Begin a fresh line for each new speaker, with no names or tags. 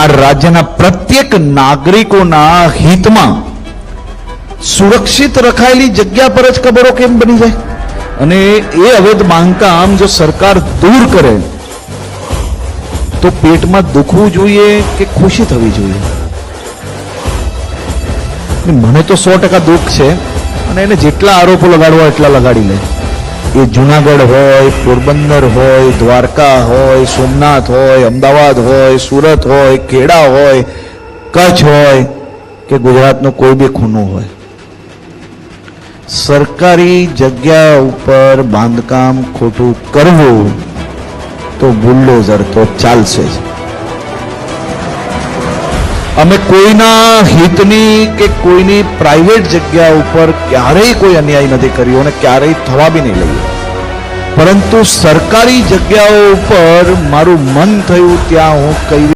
આ રાજ્યના પ્રત્યેક નાગરિકોના હિતમાં સુરક્ષિત રખાયેલી જગ્યા પર જ કબરો કેમ બની જાય? અને એ અવૈધ બાંધકામ જો સરકાર દૂર કરે તો પેટમાં દુખવું જોઈએ કે ખુશી થવી જોઈએ? મને તો 100% દુઃખ છે, અને એને જેટલા આરોપો લગાડવા એટલા લગાડી લે. એ જુનાગઢ હોય, પોરબંદર હોય, દ્વારકા હોય, સોમનાથ હોય, અમદાવાદ હોય, સુરત હોય, ખેડા હોય, કચ્છ હોય કે ગુજરાતનો કોઈ બી ખૂણો હોય, સરકારી જગ્યા ઉપર બાંધકામ ખોટું કરવું તો બુલડોઝર તો ચાલશે જ. અમે કોઈના હિતની કે કોઈની પ્રાઇવેટ જગ્યા ઉપર ક્યારેય કોઈ અન્યાય નથી કર્યો અને ક્યારેય થવા બી નહીં લઈએ, પરંતુ સરકારી જગ્યાઓ ઉપર મારું મન થયું ત્યાં હું કઈ